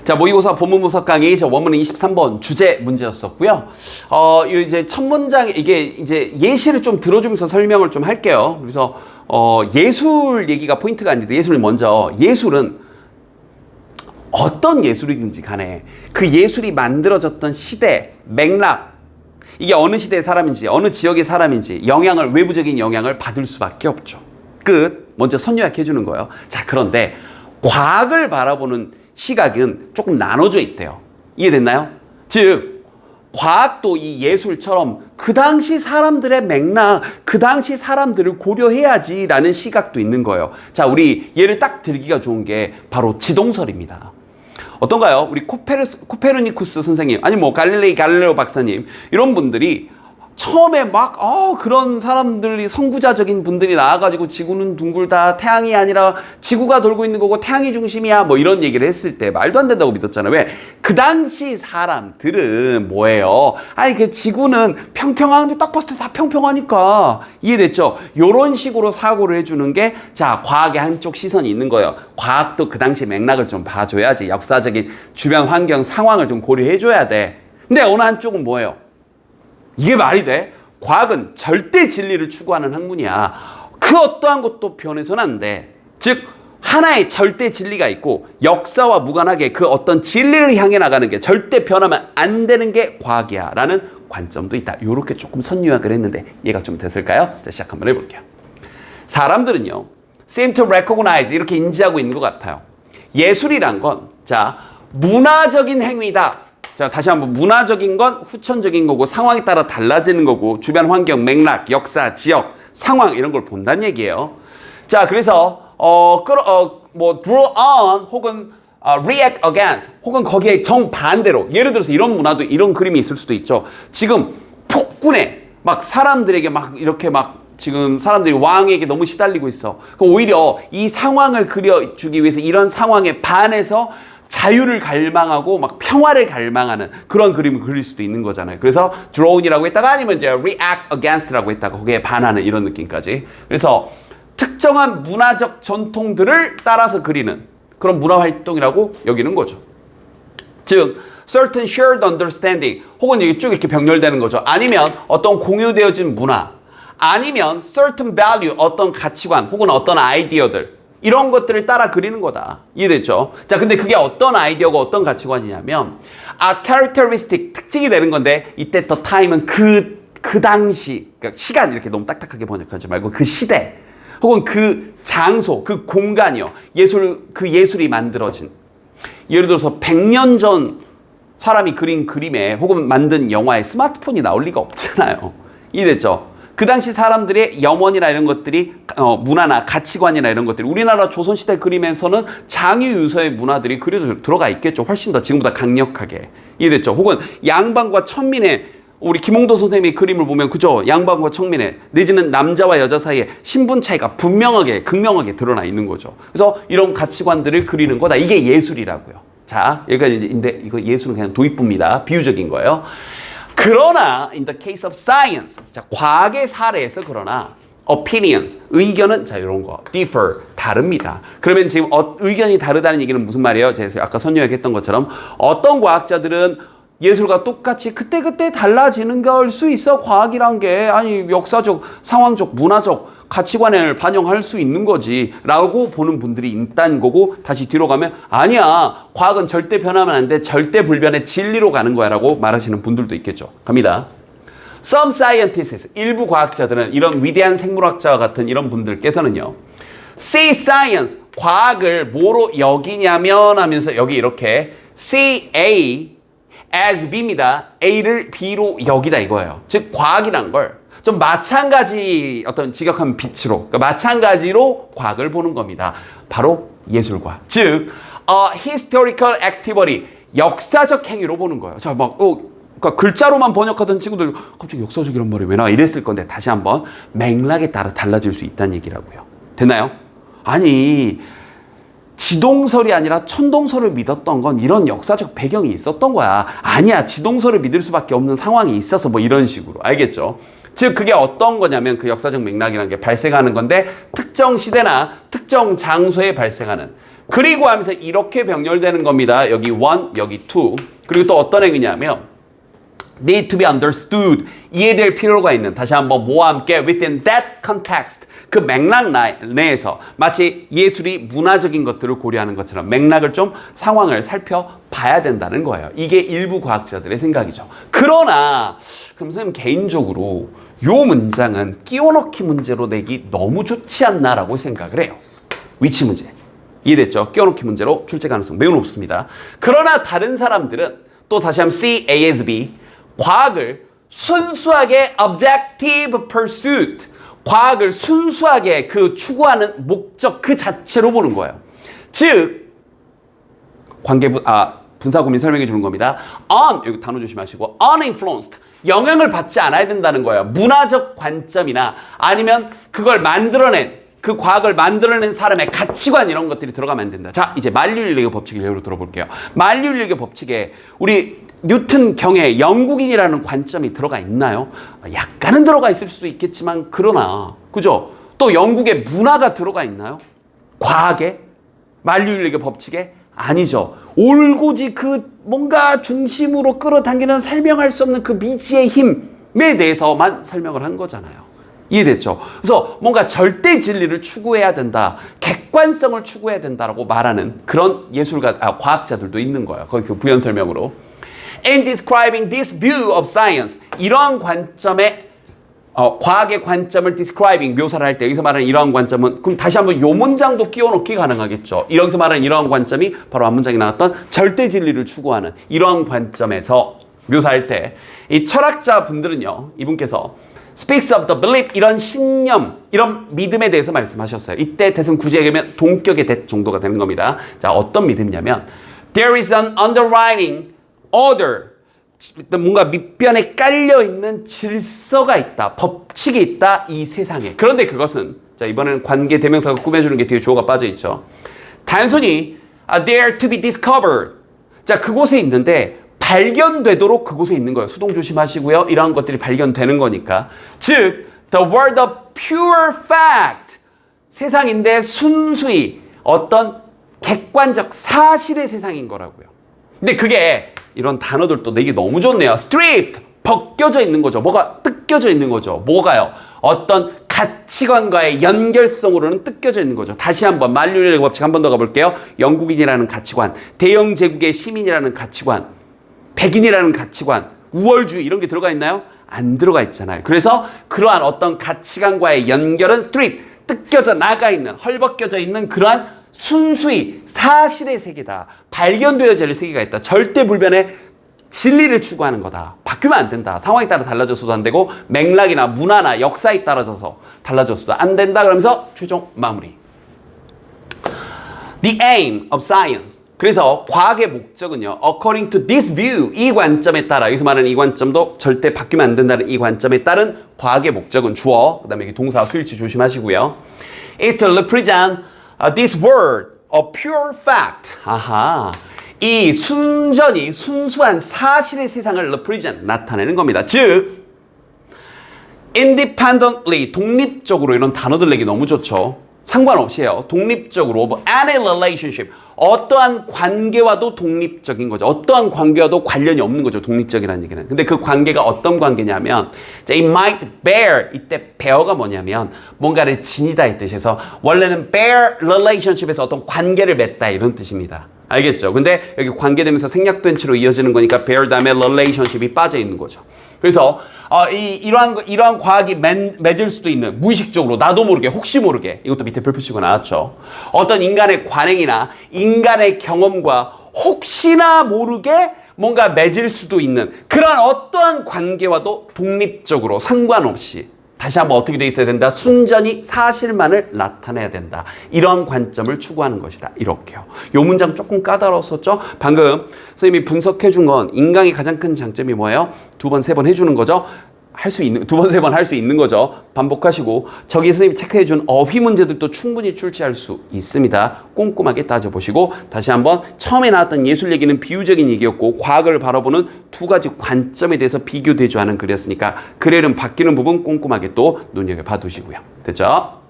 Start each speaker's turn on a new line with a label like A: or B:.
A: 자, 모의고사 본문분석 강의 저 원문은 23번 주제 문제였었고요. 이제 첫 문장 이게 이제 예시를 좀 들어주면서 설명을 좀 할게요. 그래서 예술 얘기가 포인트가 아닌데 예술을 먼저 예술은 어떤 예술이든지 간에 그 예술이 만들어졌던 시대, 맥락, 이게 어느 시대의 사람인지 어느 지역의 사람인지 영향을 외부적인 영향을 받을 수밖에 없죠. 끝. 먼저 선요약해 주는 거예요. 자, 그런데 과학을 바라보는 시각은 조금 나눠져 있대요. 이해됐나요? 즉 과학도 이 예술처럼 그 당시 사람들의 맥락, 그 당시 사람들을 고려해야지라는 시각도 있는 거예요. 자, 우리 예를 딱 들기가 좋은 게 바로 지동설입니다. 어떤가요? 우리 코페르니쿠스 선생님, 아니 뭐 갈릴레오 박사님, 이런 분들이 처음에 막 그런 사람들이 선구자적인 분들이 나와가지고 지구는 둥글다, 태양이 아니라 지구가 돌고 있는 거고 태양이 중심이야, 뭐 이런 얘기를 했을 때 말도 안 된다고 믿었잖아요. 왜? 그 당시 사람들은 뭐예요? 아니 그 지구는 평평한데 딱 봤을 때 다 평평하니까. 이해됐죠? 요런 식으로 사고를 해주는 게 자, 과학의 한쪽 시선이 있는 거예요. 과학도 그 당시 맥락을 좀 봐줘야지. 역사적인 주변 환경 상황을 좀 고려해줘야 돼. 근데 어느 한쪽은 뭐예요? 이게 말이 돼? 과학은 절대 진리를 추구하는 학문이야. 그 어떠한 것도 변해서는 안 돼. 즉 하나의 절대 진리가 있고 역사와 무관하게 그 어떤 진리를 향해 나가는 게 절대 변하면 안 되는 게 과학이야 라는 관점도 있다. 이렇게 조금 선요약을 했는데 이해가 좀 됐을까요? 자, 시작 한번 해볼게요. 사람들은요, seem to recognize, 이렇게 인지하고 있는 것 같아요. 예술이란 건 자, 문화적인 행위다. 자, 다시 한번 문화적인 건 후천적인 거고 상황에 따라 달라지는 거고 주변 환경, 맥락, 역사, 지역, 상황 이런 걸 본다는 얘기예요. 자, 그래서 뭐 draw on 혹은 react against 혹은 거기에 정반대로 예를 들어서 이런 문화도 이런 그림이 있을 수도 있죠. 지금 폭군에 막 사람들에게 막 이렇게 막 지금 사람들이 왕에게 너무 시달리고 있어. 그럼 오히려 이 상황을 그려주기 위해서 이런 상황에 반해서 자유를 갈망하고 막 평화를 갈망하는 그런 그림을 그릴 수도 있는 거잖아요. 그래서 draw이라고 했다가 아니면 이제 react against라고 했다가 거기에 반하는 이런 느낌까지. 그래서 특정한 문화적 전통들을 따라서 그리는 그런 문화 활동이라고 여기는 거죠. 즉 certain shared understanding 혹은 이게 쭉 이렇게 병렬되는 거죠. 아니면 어떤 공유되어진 문화, 아니면 certain value 어떤 가치관 혹은 어떤 아이디어들 이런 것들을 따라 그리는 거다. 이해됐죠? 자, 근데 그게 어떤 아이디어가 어떤 가치관이냐면 characteristic, 특징이 되는 건데 이때 the time은 그 당시, 그러니까 시간 이렇게 너무 딱딱하게 번역하지 말고 그 시대 혹은 그 장소, 그 공간이요. 그 예술이 만들어진. 예를 들어서 100년 전 사람이 그린 그림에 혹은 만든 영화에 스마트폰이 나올 리가 없잖아요. 이해됐죠? 그 당시 사람들의 염원이나 이런 것들이 문화나 가치관이나 이런 것들이 우리나라 조선시대 그림에서는 장유유서의 문화들이 그려져 들어가 있겠죠. 훨씬 더 지금보다 강력하게. 이해됐죠? 혹은 양반과 천민의 우리 김홍도 선생님의 그림을 보면 그죠? 양반과 천민의 내지는 남자와 여자 사이에 신분 차이가 분명하게 극명하게 드러나 있는 거죠. 그래서 이런 가치관들을 그리는 거다. 이게 예술이라고요. 자, 여기까지인데 이거 예술은 그냥 도입부입니다. 비유적인 거예요. 그러나 in the case of science, 자, 과학의 사례에서 그러나 opinions, 의견은 자 이런 거 differ, 다릅니다. 그러면 지금 의견이 다르다는 얘기는 무슨 말이에요? 제가 아까 선요약했던 것처럼 어떤 과학자들은 예술과 똑같이 그때그때 달라지는 걸 수 있어. 과학이란 게 아니 역사적, 상황적, 문화적 가치관을 반영할 수 있는 거지 라고 보는 분들이 있다는 거고, 다시 뒤로 가면 아니야, 과학은 절대 변하면 안 돼, 절대 불변의 진리로 가는 거야 라고 말하시는 분들도 있겠죠. 갑니다. Some scientists, 일부 과학자들은 이런 위대한 생물학자와 같은 이런 분들께서는요, see science, 과학을 뭐로 여기냐면 하면서 여기 이렇게 see A as B입니다. A를 B로 여기다 이거예요. 즉 과학이란 걸 좀 마찬가지 어떤 지각한 빛으로, 그러니까 마찬가지로 과학을 보는 겁니다. 바로 예술과, 즉 historical activity, 역사적 행위로 보는 거예요. 자, 막 그러니까 글자로만 번역하던 친구들 갑자기 역사적이란 말이 왜 나와 이랬을 건데, 다시 한번 맥락에 따라 달라질 수 있다는 얘기라고요. 됐나요? 아니 지동설이 아니라 천동설을 믿었던 건 이런 역사적 배경이 있었던 거야. 아니야, 지동설을 믿을 수밖에 없는 상황이 있어서 뭐 이런 식으로. 알겠죠? 즉 그게 어떤 거냐면 그 역사적 맥락이라는 게 발생하는 건데 특정 시대나 특정 장소에 발생하는 그리고 하면서 이렇게 병렬되는 겁니다. 여기 one, 여기 two. 그리고 또 어떤 행위냐면 need to be understood. 이해될 필요가 있는. 다시 한번 뭐와 함께 within that context. 그 맥락 내에서 마치 예술이 문화적인 것들을 고려하는 것처럼 맥락을 좀 상황을 살펴봐야 된다는 거예요. 이게 일부 과학자들의 생각이죠. 그러나 그럼 선생님 개인적으로 요 문장은 끼워넣기 문제로 내기 너무 좋지 않나라고 생각을 해요. 위치 문제. 이해됐죠? 끼워넣기 문제로 출제 가능성 매우 높습니다. 그러나 다른 사람들은 또 다시 한번 C, A as B 과학을 순수하게 objective pursuit 과학을 순수하게 그 추구하는 목적 그 자체로 보는 거예요. 즉 분사 고민 설명해 주는 겁니다. on 여기 단어 조심하시고 uninfluenced 영향을 받지 않아야 된다는 거예요. 문화적 관점이나 아니면 그걸 만들어낸 그 과학을 만들어낸 사람의 가치관 이런 것들이 들어가면 안 된다. 자, 이제 만류인력의 법칙을 예로 들어볼게요. 만류인력의 법칙에 우리 뉴턴 경에 영국인이라는 관점이 들어가 있나요? 약간은 들어가 있을 수도 있겠지만 그러나 그죠? 또 영국의 문화가 들어가 있나요? 과학에? 만류인력의 법칙에? 아니죠. 올고지 그 뭔가 중심으로 끌어당기는 설명할 수 없는 그 미지의 힘에 대해서만 설명을 한 거잖아요. 이해됐죠? 그래서 뭔가 절대 진리를 추구해야 된다. 객관성을 추구해야 된다라고 말하는 그런 과학자들도 있는 거예요. 거기 그 부연 설명으로. In describing this view of science. 이러한 관점의 과학의 관점을 describing, 묘사를 할 때 여기서 말하는 이러한 관점은 그럼 다시 한번 요 문장도 끼워넣기 가능하겠죠. 여기서 말하는 이러한 관점이 바로 앞문장에 나왔던 절대 진리를 추구하는 이러한 관점에서 묘사할 때 이 철학자 분들은요. 이분께서 speaks of the belief 이런 신념, 이런 믿음에 대해서 말씀하셨어요. 이때 대승 굳이 얘기하면 동격의 대 정도가 되는 겁니다. 자, 어떤 믿음이냐면 there is an underlying order 뭔가 밑변에 깔려있는 질서가 있다. 법칙이 있다. 이 세상에. 그런데 그것은 자 이번에는 관계 대명사가 꾸며주는 게 뒤에 주어가 빠져있죠. 단순히 there to be discovered 자 그곳에 있는데 발견되도록 그곳에 있는 거예요. 수동 조심하시고요. 이러한 것들이 발견되는 거니까. 즉 the world of pure fact 세상인데 순수히 어떤 객관적 사실의 세상인 거라고요. 근데 그게 이런 단어들도 내기 너무 좋네요. stripped, 벗겨져 있는 거죠. 뭐가 뜯겨져 있는 거죠. 뭐가요? 어떤 가치관과의 연결성으로는 뜯겨져 있는 거죠. 다시 한번 만류인력의 법칙 한 번 더 가볼게요. 영국인이라는 가치관, 대영 제국의 시민이라는 가치관, 백인이라는 가치관, 우월주의 이런 게 들어가 있나요? 안 들어가 있잖아요. 그래서 그러한 어떤 가치관과의 연결은 stripped, 뜯겨져 나가 있는, 헐벗겨져 있는 그러한 순수히 사실의 세계다. 발견되어질 세계가 있다. 절대 불변의 진리를 추구하는 거다. 바뀌면 안 된다. 상황에 따라 달라져서도 안 되고 맥락이나 문화나 역사에 따라져서 달라져서도 안 된다. 그러면서 최종 마무리. The aim of science. 그래서 과학의 목적은요. According to this view. 이 관점에 따라 여기서 말하는 이 관점도 절대 바뀌면 안 된다는 이 관점에 따른 과학의 목적은 주어. 그 다음에 여기 동사 수일치 조심하시고요. Is to represent this word of pure fact. 아하. 이 순수한 사실의 세상을 represent, 나타내는 겁니다. 즉, independently, 독립적으로 이런 단어들 내기 너무 좋죠. 상관없이 해요. 독립적으로, any relationship, 어떠한 관계와도 독립적인 거죠. 어떠한 관계와도 관련이 없는 거죠. 독립적이라는 얘기는. 근데 그 관계가 어떤 관계냐면, it might bear, 이때 bear가 뭐냐면, 뭔가를 지니다 이 뜻에서, 원래는 bear relationship에서 어떤 관계를 맺다 이런 뜻입니다. 알겠죠? 근데 여기 관계되면서 생략된 채로 이어지는 거니까 bear 다음에 relationship이 빠져 있는 거죠. 그래서 이러한 과학이 맺을 수도 있는 무의식적으로 나도 모르게 혹시 모르게 이것도 밑에 별표 치고 나왔죠. 어떤 인간의 관행이나 인간의 경험과 혹시나 모르게 뭔가 맺을 수도 있는 그런 어떠한 관계와도 독립적으로 상관없이 다시 한번 어떻게 돼 있어야 된다? 순전히 사실만을 나타내야 된다. 이런 관점을 추구하는 것이다. 이렇게요. 요 문장 조금 까다로웠었죠? 방금 선생님이 분석해 준 건 인강의 가장 큰 장점이 뭐예요? 두 번, 세 번 해주는 거죠? 두 번, 세 번 할 수 있는 거죠. 반복하시고 저기 선생님이 체크해 준 어휘 문제들도 충분히 출제할 수 있습니다. 꼼꼼하게 따져보시고 다시 한번 처음에 나왔던 예술 얘기는 비유적인 얘기였고 과학을 바라보는 두 가지 관점에 대해서 비교 대조하는 글이었으니까 글의 이름 바뀌는 부분 꼼꼼하게 또 눈여겨봐 두시고요. 됐죠?